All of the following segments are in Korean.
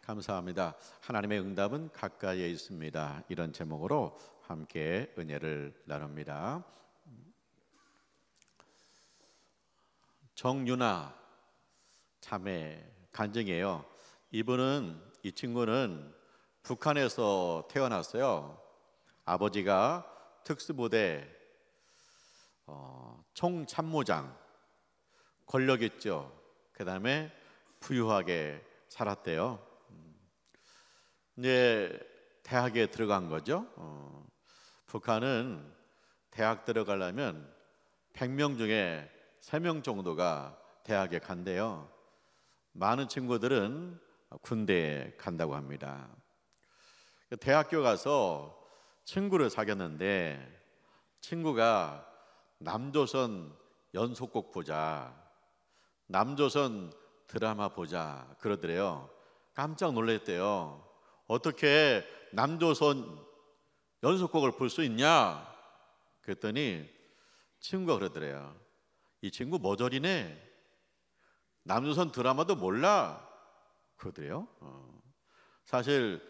감사합니다. 하나님의 응답은 가까이에 있습니다. 이런 제목으로 함께 은혜를 나눕니다. 정유나 자매 간증이에요. 이 친구는 북한에서 태어났어요. 아버지가 특수부대 총참모장, 권력 있죠. 그 다음에 부유하게 살았대요. 이제 대학에 들어간 거죠. 북한은 대학 들어가려면 100명 중에 3명 정도가 대학에 간대요. 많은 친구들은 군대에 간다고 합니다. 대학교 가서 친구를 사귀었는데 친구가 남조선 연속곡 보자, 남조선 드라마 보자 그러더래요. 깜짝 놀랐대요. 어떻게 남조선 연속곡을 볼 수 있냐? 그랬더니 친구가 그러더래요. 이 친구 머저리네. 남조선 드라마도 몰라. 그러더래요. 사실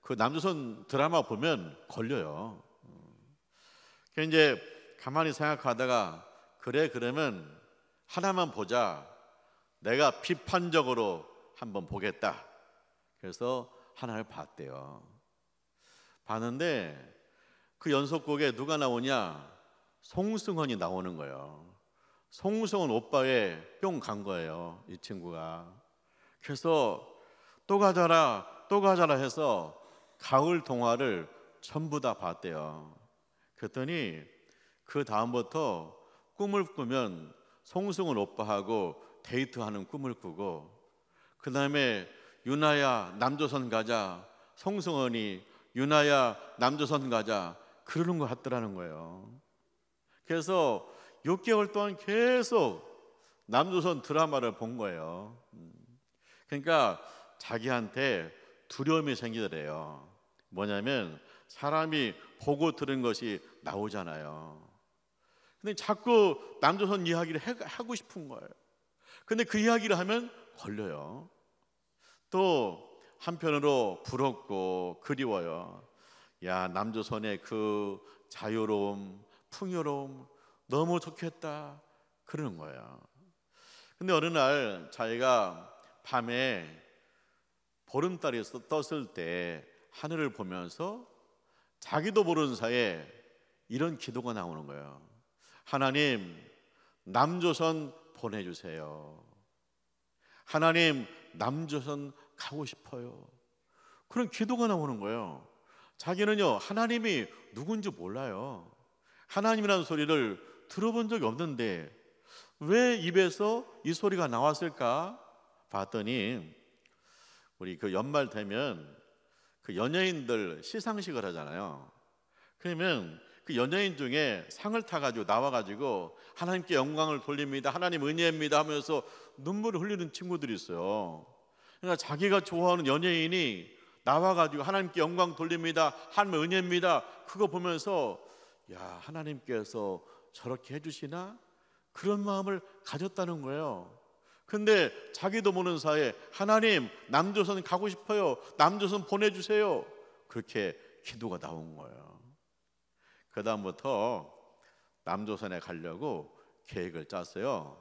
그 남조선 드라마 보면 걸려요. 이제 가만히 생각하다가 그래 그러면 하나만 보자. 내가 비판적으로 한번 보겠다. 그래서 하나를 봤대요. 봤는데 그 연속곡에 누가 나오냐? 송승헌이 나오는 거예요. 송승헌 오빠에 뿅 간 거예요, 이 친구가. 그래서 또 가자라 해서 가을 동화를 전부 다 봤대요. 그랬더니 그 다음부터 꿈을 꾸면 송승헌 오빠하고 데이트하는 꿈을 꾸고, 그 다음에 유나야 남조선 가자, 송승헌이 유나야 남조선 가자 그러는 거 같더라는 거예요. 그래서 6개월 동안 계속 남조선 드라마를 본 거예요. 그러니까 자기한테 두려움이 생기더래요. 뭐냐면 사람이 보고 들은 것이 나오잖아요. 근데 자꾸 남조선 이야기를 하고 싶은 거예요. 근데 그 이야기를 하면 걸려요. 또 한편으로 부럽고 그리워요. 야, 남조선의 그 자유로움, 풍요로움 너무 좋겠다 그러는 거예요. 근데 어느 날 자기가 밤에 보름달이 떴을 때 하늘을 보면서 자기도 모르는 사이에 이런 기도가 나오는 거예요. 하나님, 남조선 보내주세요. 하나님, 남조선 가고 싶어요. 그런 기도가 나오는 거예요. 자기는요, 하나님이 누군지 몰라요. 하나님이라는 소리를 들어본 적이 없는데 왜 입에서 이 소리가 나왔을까 봤더니, 우리 그 연말 되면 그 연예인들 시상식을 하잖아요. 그러면 그 연예인 중에 상을 타가지고 나와가지고 하나님께 영광을 돌립니다, 하나님 은혜입니다 하면서 눈물을 흘리는 친구들이 있어요. 그러니까 자기가 좋아하는 연예인이 나와가지고 하나님께 영광 돌립니다, 하나님 은혜입니다 그거 보면서 야, 하나님께서 저렇게 해주시나? 그런 마음을 가졌다는 거예요. 근데 자기도 모르는 사이에 하나님, 남조선 가고 싶어요, 남조선 보내주세요 그렇게 기도가 나온 거예요. 그 다음부터 남조선에 가려고 계획을 짰어요.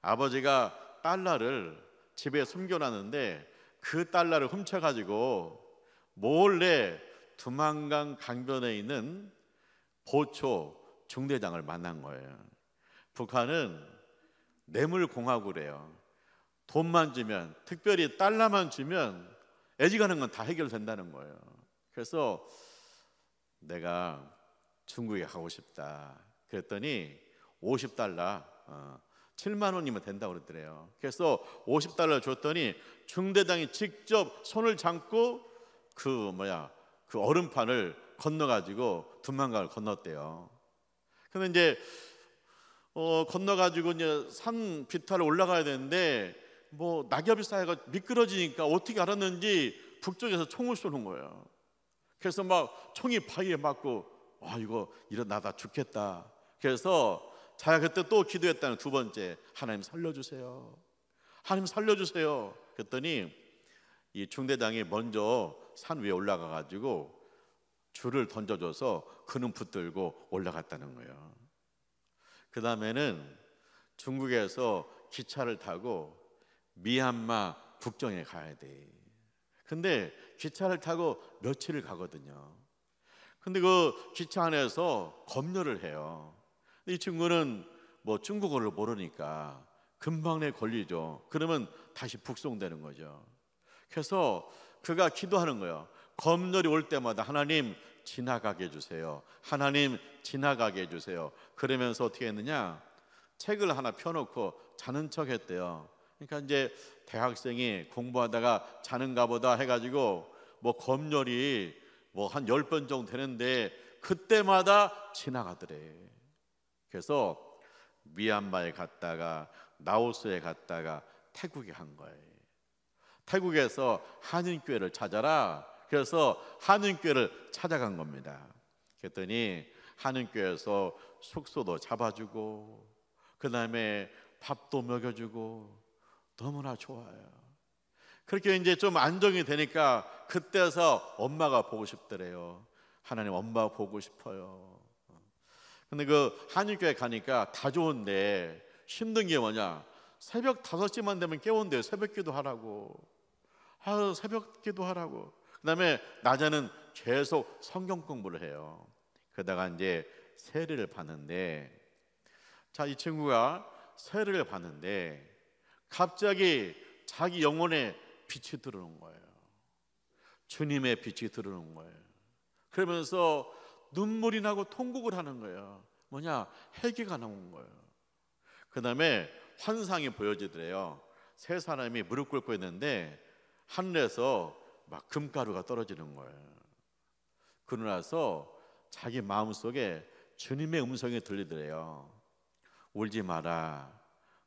아버지가 달러를 집에 숨겨놨는데 그 달러를 훔쳐가지고 몰래 두만강 강변에 있는 보초 중대장을 만난 거예요. 북한은 뇌물공화국이래요. 돈만 주면, 특별히 달러만 주면 애지가는 건 다 해결된다는 거예요. 그래서 내가 중국에 가고 싶다 그랬더니 50달러 7만 원이면 된다고 그러더래요. 그래서 50달러 줬더니 중대장이 직접 손을 잡고 그 얼음판을 건너가지고 두만강을 건넜대요. 그러면 이제 건너가지고 이제 산 비탈을 올라가야 되는데 뭐 낙엽이 쌓여가 미끄러지니까 어떻게 알았는지 북쪽에서 총을 쏘는 거예요. 그래서 막 총이 바위에 맞고 이거 일어나다 죽겠다. 그래서 자기가 그때 또 기도했다는 두 번째, 하나님 살려주세요, 하나님 살려주세요. 그랬더니 이 중대장이 먼저 산 위에 올라가 가지고 줄을 던져줘서 그는 붙들고 올라갔다는 거예요. 그 다음에는 중국에서 기차를 타고 미얀마 국경에 가야 돼. 근데 기차를 타고 며칠을 가거든요. 근데 그 기차 안에서 검열을 해요. 이 친구는 뭐 중국어를 모르니까 금방 내 걸리죠. 그러면 다시 북송되는 거죠. 그래서 그가 기도하는 거예요. 검열이 올 때마다 하나님 지나가게 해주세요. 하나님 지나가게 해주세요. 그러면서 어떻게 했느냐? 책을 하나 펴놓고 자는 척 했대요. 그러니까 이제 대학생이 공부하다가 자는가 보다 해가지고 뭐 검열이 뭐 한 10번 정도 되는데 그때마다 지나가더래. 그래서 미얀마에 갔다가 라오스에 갔다가 태국에 간 거예요. 태국에서 한인교회를 찾아라. 그래서 한인교회를 찾아간 겁니다. 그랬더니 한인교회에서 숙소도 잡아주고 그 다음에 밥도 먹여주고 너무나 좋아요. 그렇게 이제 좀 안정이 되니까 그때서 엄마가 보고 싶더래요. 하나님 엄마 보고 싶어요. 근데 그 한인교회 가니까 다 좋은데 힘든 게 뭐냐? 새벽 5시만 되면 깨운대요. 새벽 기도하라고. 새벽 기도하라고. 그 다음에 낮에는 계속 성경 공부를 해요. 그러다가 이제 세례를 받는데, 자, 이 친구가 세례를 받는데 갑자기 자기 영혼에 빛이 들어오는 거예요. 주님의 빛이 들어오는 거예요. 그러면서 눈물이 나고 통곡을 하는 거예요. 뭐냐? 회개가 나온 거예요. 그 다음에 환상이 보여지더래요. 세 사람이 무릎 꿇고 있는데 하늘에서 막 금가루가 떨어지는 거예요. 그러고 나서 자기 마음속에 주님의 음성이 들리더래요. 울지 마라,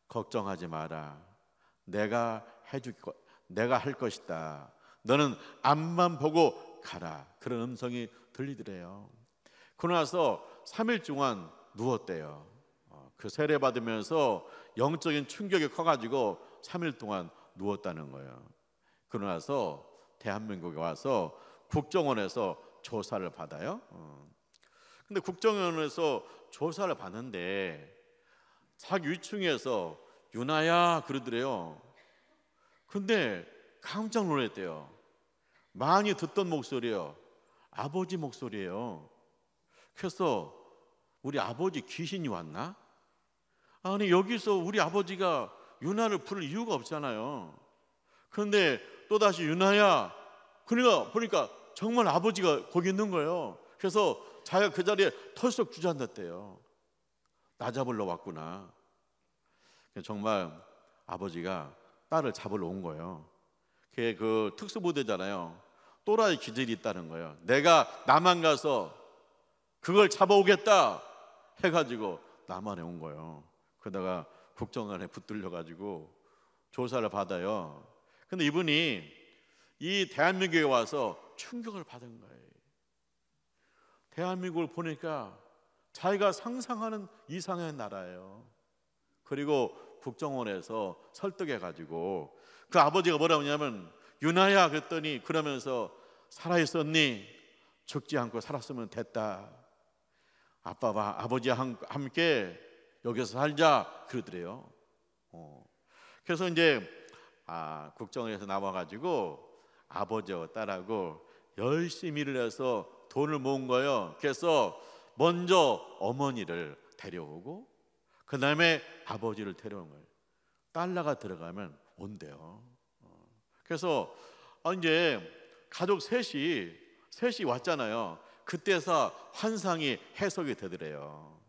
걱정하지 마라, 내가 할 것이다. 너는 앞만 보고 가라. 그런 음성이 들리더래요. 그러고 나서 3일 동안 누웠대요. 그 세례 받으면서 영적인 충격이 커가지고 3일 동안 누웠다는 거예요. 그러고 나서 대한민국에 와서 국정원에서 조사를 받아요. 근데 국정원에서 조사를 받는데 자기 위층에서 유나야 그러더래요. 근데 깜짝 놀랐대요. 많이 듣던 목소리예요. 아버지 목소리예요. 그래서 우리 아버지 귀신이 왔나? 아니 여기서 우리 아버지가 유나를 부를 이유가 없잖아요. 그런데 또다시 유나야, 그러니까 보니까 정말 아버지가 거기 있는 거예요. 그래서 자기가 그 자리에 털썩 주저앉았대요. 나 잡으러 왔구나. 정말 아버지가 딸을 잡으러 온 거예요. 그게 그 특수부대잖아요. 또라이 기질이 있다는 거예요. 내가 남한 가서 그걸 잡아오겠다 해가지고 남한에 온 거예요. 그러다가 국정원에 붙들려가지고 조사를 받아요. 근데 이분이 이 대한민국에 와서 충격을 받은 거예요. 대한민국을 보니까 자기가 상상하는 이상의 나라예요. 그리고 국정원에서 설득해가지고 그 아버지가 뭐라고 하냐면 유나야 그랬더니 그러면서 살아있었니? 죽지 않고 살았으면 됐다. 아빠와 아버지와 함께 여기서 살자 그러더래요. 그래서 이제 국정원에서 나와가지고 아버지와 딸하고 열심히 일을 해서 돈을 모은 거예요. 그래서 먼저 어머니를 데려오고 그 다음에 아버지를 데려온 거예요. 달러가 들어가면 온대요. 그래서 이제 가족 셋이 왔잖아요. 그때서 환상이 해석이 되더래요.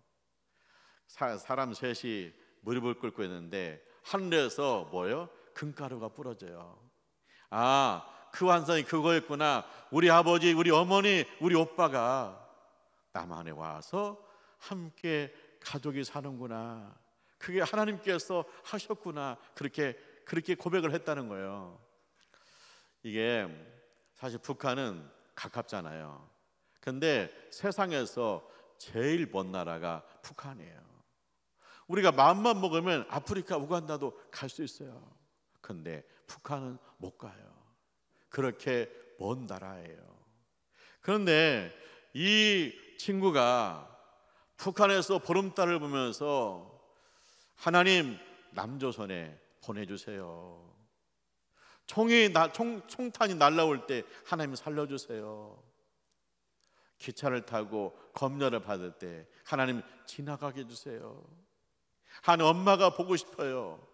사람 셋이 무릎을 꿇고 있는데 하늘에서 뭐예요? 금가루가 부러져요. 그 환상이 그거였구나. 우리 아버지, 우리 어머니, 우리 오빠가 남한에 와서 함께 가족이 사는구나. 그게 하나님께서 하셨구나. 그렇게 고백을 했다는 거예요. 이게 사실 북한은 가깝잖아요. 근데 세상에서 제일 먼 나라가 북한이에요. 우리가 마음만 먹으면 아프리카, 우간다도 갈 수 있어요. 근데 북한은 못 가요. 그렇게 먼 나라예요. 그런데 이 친구가 북한에서 보름달을 보면서 하나님 남조선에 보내주세요. 총탄이 날라올 때 하나님 살려주세요. 기차를 타고 검열을 받을 때 하나님 지나가게 해주세요. 한 엄마가 보고 싶어요.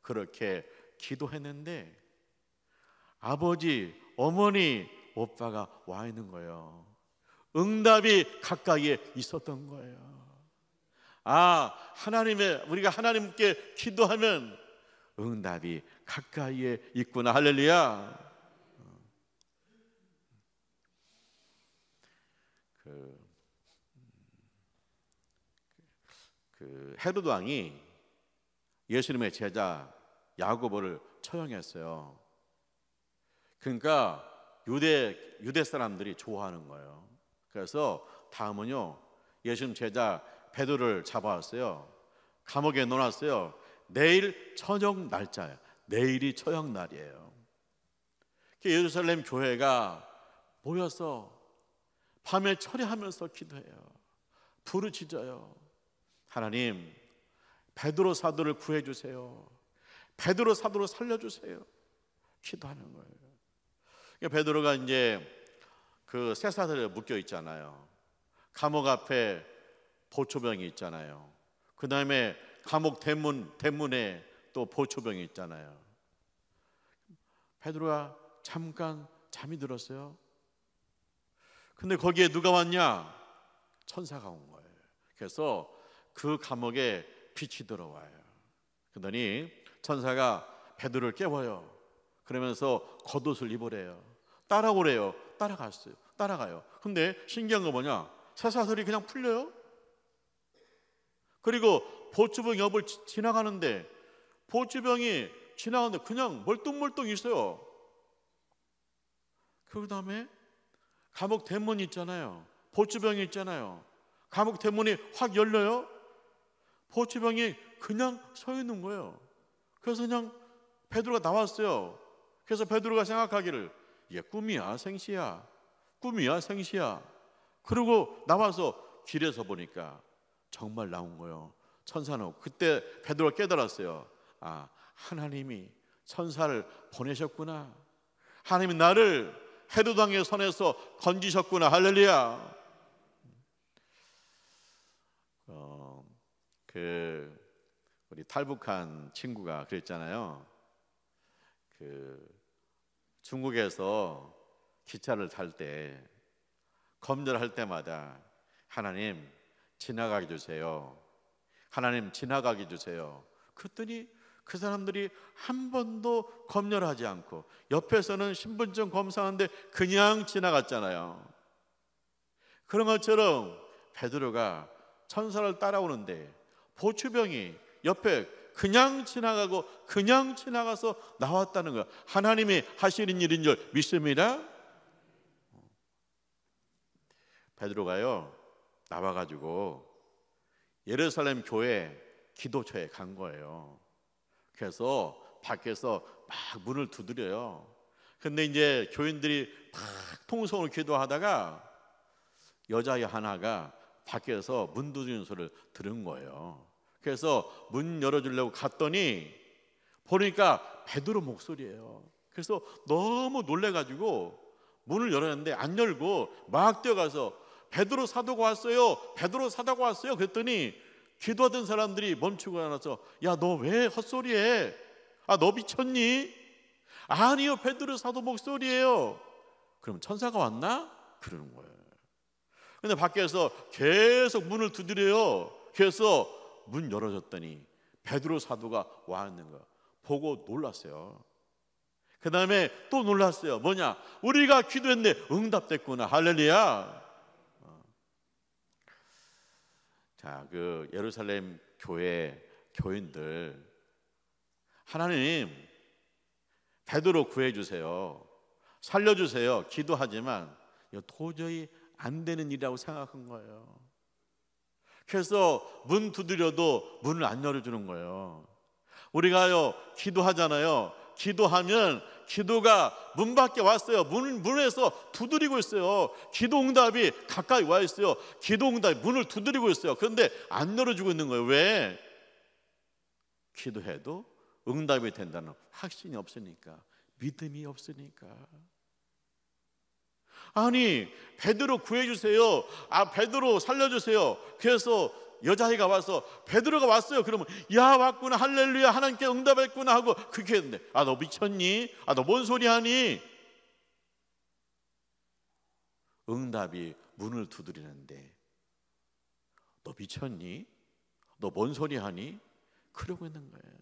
그렇게 기도했는데 아버지, 어머니, 오빠가 와 있는 거예요. 응답이 가까이에 있었던 거예요. 우리가 하나님께 기도하면 응답이 가까이에 있구나. 할렐루야. 헤로드 왕이 예수님의 제자 야고보를 처형했어요. 그러니까 유대 사람들이 좋아하는 거예요. 그래서 다음은요, 예수님 제자 베드로를 잡아왔어요. 감옥에 넣어놨어요. 내일 처형 날짜예요. 내일이 처형 날이에요. 예루살렘 교회가 모여서 밤에 철야하면서 기도해요. 부르짖어요. 하나님, 베드로 사도를 구해주세요. 베드로 사도를 살려주세요. 기도하는 거예요. 베드로가 이제 그 쇠사슬에 묶여 있잖아요. 감옥 앞에 보초병이 있잖아요. 그 다음에 감옥 대문에 또 보초병이 있잖아요. 베드로가 잠깐 잠이 들었어요. 근데 거기에 누가 왔냐? 천사가 온 거예요. 그래서 그 감옥에 빛이 들어와요. 그러더니 천사가 베드로를 깨워요. 그러면서 겉옷을 입으래요. 따라오래요. 따라가요. 근데 신기한 거 뭐냐? 쇠사슬이 그냥 풀려요. 그리고 보초병 옆을 지나가는데 보초병이 지나가는데 그냥 멀뚱멀뚱 있어요. 그 다음에 감옥 대문이 있잖아요. 보초병이 있잖아요. 감옥 대문이 확 열려요. 보초병이 그냥 서 있는 거예요. 그래서 그냥 베드로가 나왔어요. 그래서 베드로가 생각하기를 이게 꿈이야 생시야, 꿈이야 생시야. 그리고 나와서 길에서 보니까 정말 나온 거예요. 천사는. 그때 베드로가 깨달았어요. 하나님이 천사를 보내셨구나. 하나님이 나를 헤로드 왕의 손에서 건지셨구나. 할렐루야. 우리 탈북한 친구가 그랬잖아요. 중국에서 기차를 탈 때 검열할 때마다 하나님 지나가게 주세요. 하나님 지나가게 주세요. 그랬더니 그 사람들이 한 번도 검열하지 않고 옆에서는 신분증 검사하는데 그냥 지나갔잖아요. 그런 것처럼 베드로가 천사를 따라오는데 보초병이 옆에 그냥 지나가고 그냥 지나가서 나왔다는 거야. 하나님이 하시는 일인 줄 믿습니다. 베드로가요 나와가지고 예루살렘 교회 기도처에 간 거예요. 그래서 밖에서 막 문을 두드려요. 근데 이제 교인들이 막 통성으로 기도하다가 여자애 하나가 밖에서 문 두드리는 소리를 들은 거예요. 그래서 문 열어주려고 갔더니 보니까 베드로 목소리예요. 그래서 너무 놀래가지고 문을 열었는데 안 열고 막 뛰어가서 베드로 사도가 왔어요. 베드로 사도가 왔어요. 그랬더니 기도하던 사람들이 멈추고 나서 야, 너 왜 헛소리해? 너 미쳤니? 아니요, 베드로 사도 목소리예요. 그럼 천사가 왔나? 그러는 거예요. 근데 밖에서 계속 문을 두드려요. 그래서 문 열어줬더니 베드로 사도가 와 있는 거 보고 놀랐어요. 그 다음에 또 놀랐어요. 뭐냐? 우리가 기도했는데 응답됐구나. 할렐루야. 자, 그 예루살렘 교회 교인들, 하나님 베드로 구해주세요, 살려주세요 기도하지만 이거 도저히 안 되는 일이라고 생각한 거예요. 그래서 문 두드려도 문을 안 열어주는 거예요. 우리가요 기도하잖아요. 기도하면 기도가 문 밖에 왔어요. 문에서 두드리고 있어요. 기도 응답이 가까이 와 있어요. 기도 응답이 문을 두드리고 있어요. 그런데 안 열어주고 있는 거예요. 왜? 기도해도 응답이 된다는 확신이 없으니까, 믿음이 없으니까. 아니, 베드로 구해주세요. 베드로 살려주세요. 그래서 여자아이가 와서, 베드로가 왔어요. 그러면 야, 왔구나, 할렐루야, 하나님께 응답했구나 하고 그렇게 했는데, 너 미쳤니? 너 뭔 소리 하니? 응답이 문을 두드리는데 너 미쳤니? 너 뭔 소리 하니? 그러고 있는 거예요.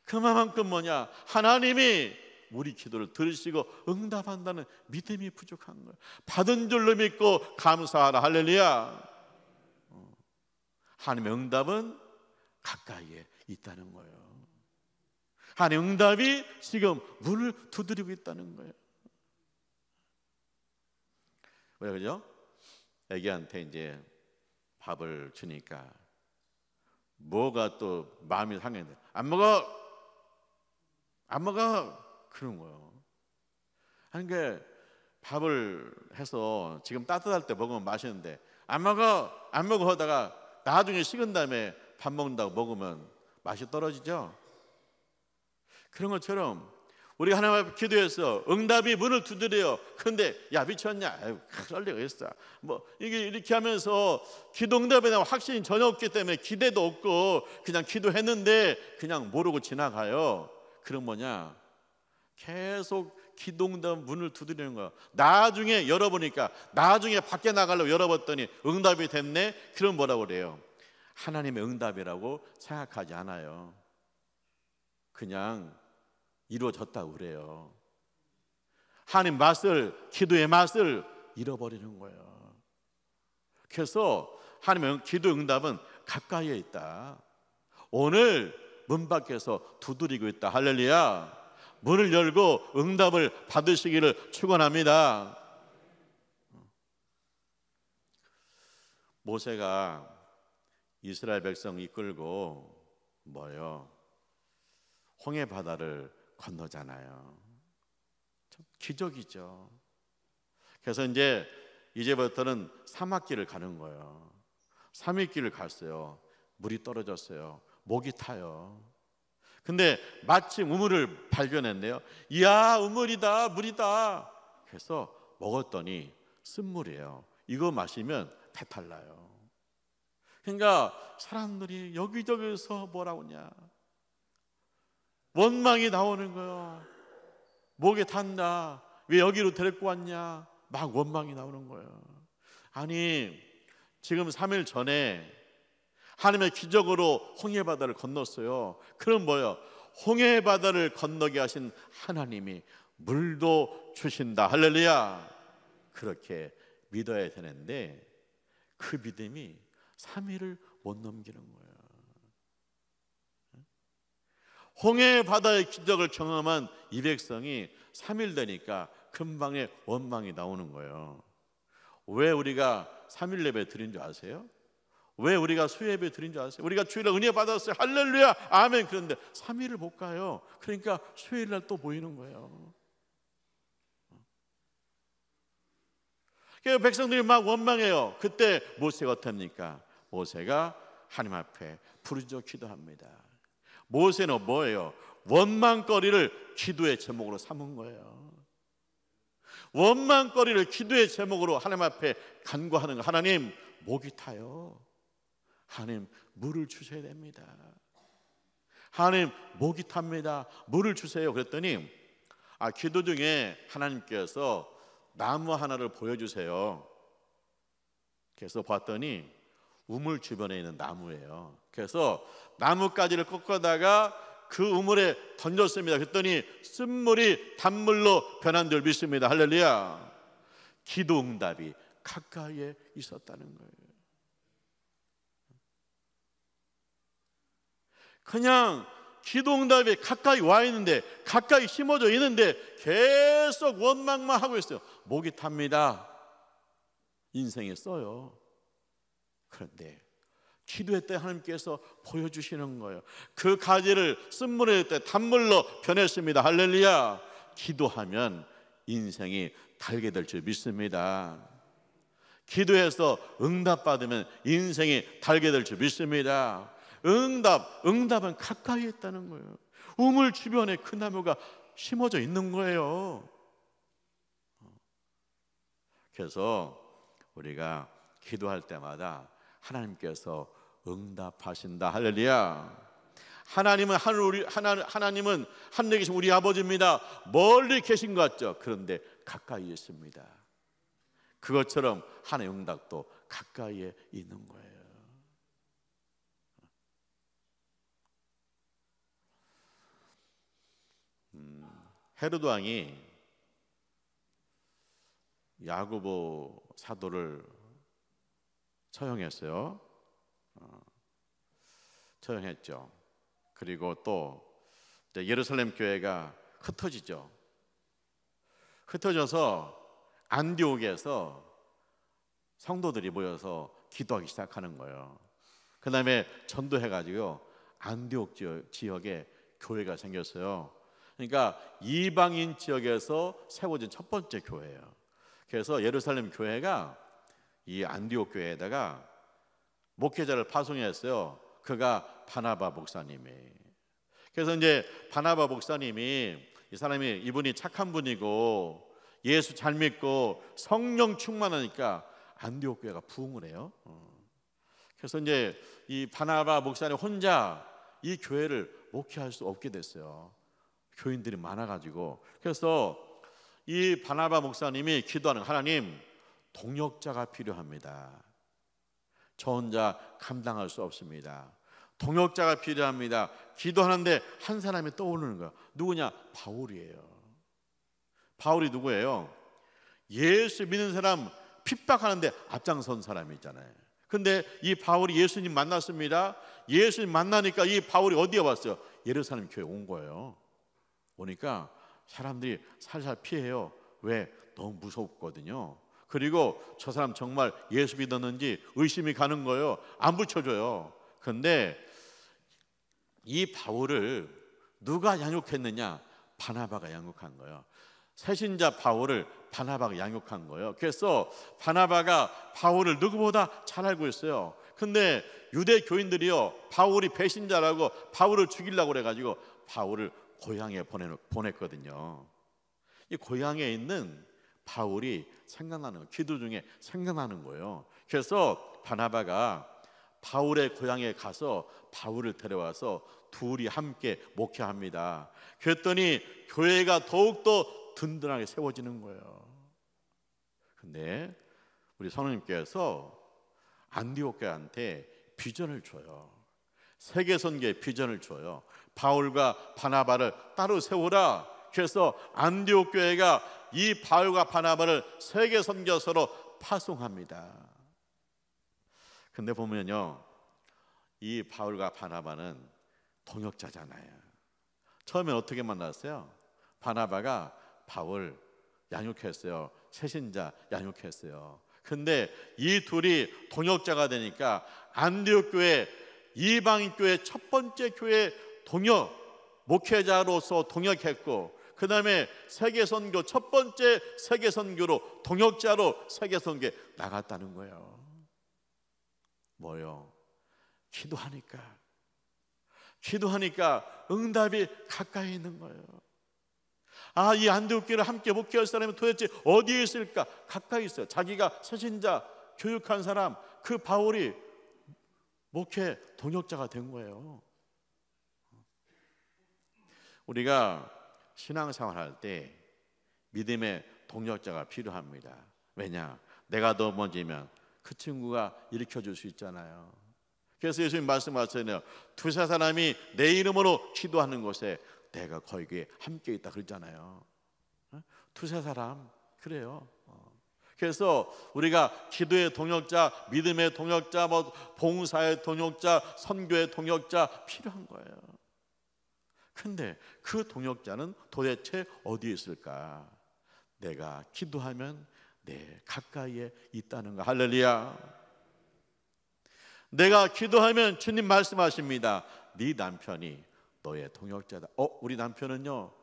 그만큼 뭐냐? 하나님이 우리 기도를 들으시고 응답한다는 믿음이 부족한 거예요. 받은 줄로 믿고 감사하라. 할렐루야. 하나님의 응답은 가까이에 있다는 거예요. 하나님의 응답이 지금 문을 두드리고 있다는 거예요. 왜 그죠? 애기한테 이제 밥을 주니까 뭐가 또 마음이 상했는데 안 먹어 그런 거예요. 그러니까 밥을 해서 지금 따뜻할 때 먹으면 맛있는데 안 먹어 하다가 나중에 식은 다음에 밥 먹는다고 먹으면 맛이 떨어지죠. 그런 것처럼 우리가 하나님 앞에 기도해서 응답이 문을 두드려요. 그런데 야, 미쳤냐? 그럴 리가 있어. 이게 이렇게 하면서 기도 응답에 대한 확신이 전혀 없기 때문에 기대도 없고 그냥 기도했는데 그냥 모르고 지나가요. 그럼 뭐냐? 계속 기도 응답 문을 두드리는 거야. 나중에 열어보니까, 나중에 밖에 나가려고 열어봤더니 응답이 됐네. 그럼 뭐라고 그래요? 하나님의 응답이라고 생각하지 않아요. 그냥 이루어졌다고 그래요. 하나님 맛을, 기도의 맛을 잃어버리는 거예요. 그래서 하나님의 기도 응답은 가까이에 있다. 오늘 문 밖에서 두드리고 있다. 할렐루야. 문을 열고 응답을 받으시기를 축원합니다. 모세가 이스라엘 백성 이끌고 홍해 바다를 건너잖아요. 참 기적이죠. 그래서 이제부터는 사막길을 가는 거예요. 3일 길을 갔어요. 물이 떨어졌어요. 목이 타요. 근데 마침 우물을 발견했네요. 이야, 우물이다, 물이다. 그래서 먹었더니 쓴물이에요. 이거 마시면 배탈 나요. 그러니까 사람들이 여기저기서 뭐라고 하냐, 원망이 나오는 거예요. 목에 탄다. 왜 여기로 데리고 왔냐? 막 원망이 나오는 거예요. 아니, 지금 3일 전에 하나님의 기적으로 홍해 바다를 건넜어요. 그럼 뭐예요? 홍해 바다를 건너게 하신 하나님이 물도 주신다. 할렐루야. 그렇게 믿어야 되는데 그 믿음이 3일을 못 넘기는 거예요. 홍해 바다의 기적을 경험한 이 백성이 3일 되니까 금방에 원망이 나오는 거예요. 왜 우리가 3일 예배 드린 줄 아세요? 왜 우리가 수예배 드린 줄 아세요? 우리가 주일날 은혜 받았어요. 할렐루야, 아멘. 그런데 3일을 못 가요. 그러니까 수요일날 또 모이는 거예요. 그래서 백성들이 막 원망해요. 그때 모세가 어떻습니까? 모세가 하나님 앞에 부르짖어 기도합니다. 모세는 뭐예요? 원망거리를 기도의 제목으로 삼은 거예요. 원망거리를 기도의 제목으로 하나님 앞에 간구하는 거. 하나님, 목이 타요. 하나님, 물을 주셔야 됩니다. 하나님, 목이 탑니다. 물을 주세요. 그랬더니 기도 중에 하나님께서 나무 하나를 보여주세요. 그래서 봤더니 우물 주변에 있는 나무예요. 그래서 나뭇가지를 꺾어다가 그 우물에 던졌습니다. 그랬더니 쓴물이 단물로 변한 줄 믿습니다. 할렐루야. 기도 응답이 가까이에 있었다는 거예요. 그냥 기도 응답이 가까이 와 있는데, 가까이 심어져 있는데 계속 원망만 하고 있어요. 목이 탑니다. 인생에 써요. 그런데 기도할 때 하나님께서 보여주시는 거예요. 그 가지를 쓴물에 때 단물로 변했습니다. 할렐루야. 기도하면 인생이 달게 될 줄 믿습니다. 기도해서 응답받으면 인생이 달게 될 줄 믿습니다. 응답은 가까이 있다는 거예요. 우물 주변에 그 나무가 심어져 있는 거예요. 그래서 우리가 기도할 때마다 하나님께서 응답하신다. 할렐루야. 하나님은 하늘에 계신 우리 아버지입니다. 멀리 계신 것 같죠? 그런데 가까이에 있습니다. 그것처럼 하나님의 응답도 가까이에 있는 거예요. 헤로드 왕이 야고보 사도를 처형했어요. 처형했죠. 그리고 또 예루살렘 교회가 흩어지죠. 흩어져서 안디옥에서 성도들이 모여서 기도하기 시작하는 거예요. 그 다음에 전도해가지고 안디옥 지역에 교회가 생겼어요. 그러니까 이방인 지역에서 세워진 첫 번째 교회예요. 그래서 예루살렘 교회가 이 안디옥 교회에다가 목회자를 파송했어요. 그가 바나바 목사님이. 그래서 이제 바나바 목사님이 이분이 착한 분이고 예수 잘 믿고 성령 충만하니까 안디옥 교회가 부흥을 해요. 그래서 이제 이 바나바 목사님 혼자 이 교회를 목회할 수 없게 됐어요. 교인들이 많아가지고. 그래서 이 바나바 목사님이 기도하는, 하나님, 동역자가 필요합니다. 저 혼자 감당할 수 없습니다. 동역자가 필요합니다. 기도하는데 한 사람이 떠오르는 거야. 누구냐? 바울이에요. 바울이 누구예요? 예수 믿는 사람 핍박하는데 앞장선 사람이 있잖아요. 근데 이 바울이 예수님 만났습니다. 예수님 만나니까 이 바울이 어디에 왔어요? 예루살렘 교회 온 거예요. 오니까 사람들이 살살 피해요. 왜? 너무 무섭거든요. 그리고 저 사람 정말 예수 믿었는지 의심이 가는 거예요. 안 붙여줘요. 근데 이 바울을 누가 양육했느냐? 바나바가 양육한 거예요. 새신자 바울을 바나바가 양육한 거예요. 그래서 바나바가 바울을 누구보다 잘 알고 있어요. 근데 유대 교인들이요, 바울이 배신자라고 바울을 죽이려고 그래가지고 바울을 고향에 보냈거든요. 이 고향에 있는 바울이 생각나는 거예요. 기도 중에 생각나는 거예요. 그래서 바나바가 바울의 고향에 가서 바울을 데려와서 둘이 함께 목회합니다. 그랬더니 교회가 더욱더 든든하게 세워지는 거예요. 근데 우리 성령님께서 안디옥 교회한테 비전을 줘요. 세계선교의 비전을 줘요. 바울과 바나바를 따로 세우라. 그래서 안디옥 교회가 이 바울과 바나바를 세계선교서로 파송합니다. 근데 보면요, 이 바울과 바나바는 동역자잖아요. 처음엔 어떻게 만났어요? 바나바가 바울 양육했어요. 새신자 양육했어요. 근데 이 둘이 동역자가 되니까 안디옥 교회, 이방인 교회 첫 번째 교회 목회자로서 동역했고, 그 다음에 세계선교 첫 번째 세계선교로 동역자로 세계선교에 나갔다는 거예요. 뭐요? 기도하니까 응답이 가까이 있는 거예요. 아, 이 안디옥 교회를 함께 목회할 사람이 도대체 어디에 있을까? 가까이 있어요. 자기가 새신자 교육한 사람, 그 바울이 목회 동역자가 된 거예요. 우리가 신앙생활 할 때 믿음의 동역자가 필요합니다. 왜냐? 내가 넘어지면 그 친구가 일으켜줄 수 있잖아요. 그래서 예수님 말씀하셨잖아요. 두세 사람이 내 이름으로 기도하는 곳에 내가 거기에 함께 있다 그랬잖아요. 두세 사람, 그래요. 그래서 우리가 기도의 동역자, 믿음의 동역자, 봉사의 동역자, 선교의 동역자 필요한 거예요. 근데 그 동역자는 도대체 어디에 있을까? 내가 기도하면 내 가까이에 있다는 거. 할렐루야. 내가 기도하면 주님 말씀하십니다. 네 남편이 너의 동역자다. 우리 남편은요,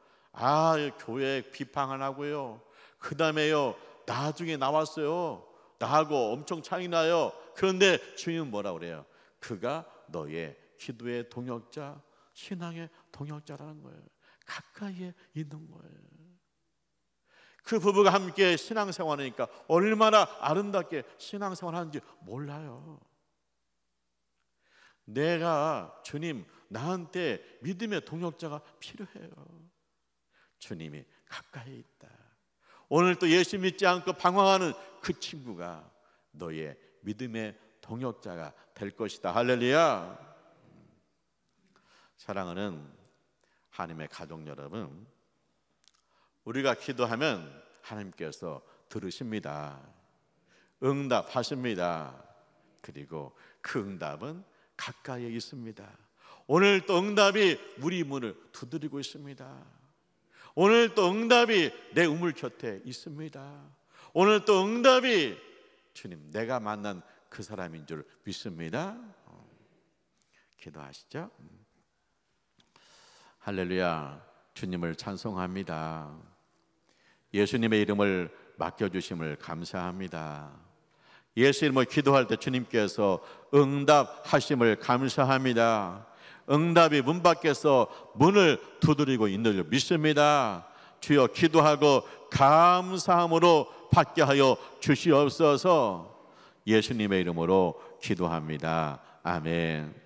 교회 비판 안 하고요, 그 다음에요 나중에 나왔어요. 나하고 엄청 차이 나요. 그런데 주님은 뭐라 그래요? 그가 너의 기도의 동역자, 신앙의 동역자라는 거예요. 가까이에 있는 거예요. 그 부부가 함께 신앙생활하니까 얼마나 아름답게 신앙생활하는지 몰라요. 내가 주님, 나한테 믿음의 동역자가 필요해요. 주님이 가까이 있다. 오늘 또 예수 믿지 않고 방황하는 그 친구가 너의 믿음의 동역자가 될 것이다. 할렐루야. 사랑하는 하나님의 가족 여러분, 우리가 기도하면 하나님께서 들으십니다. 응답하십니다. 그리고 그 응답은 가까이에 있습니다. 오늘 또 응답이 우리 문을 두드리고 있습니다. 오늘 또 응답이 내 우물 곁에 있습니다. 오늘 또 응답이 주님, 내가 만난 그 사람인 줄 믿습니다. 기도하시죠. 할렐루야. 주님을 찬송합니다. 예수님의 이름을 맡겨주심을 감사합니다. 예수 이름으로 기도할 때 주님께서 응답하심을 감사합니다. 응답이 문 밖에서 문을 두드리고 있는 줄 믿습니다. 주여, 기도하고 감사함으로 받게 하여 주시옵소서. 예수님의 이름으로 기도합니다. 아멘.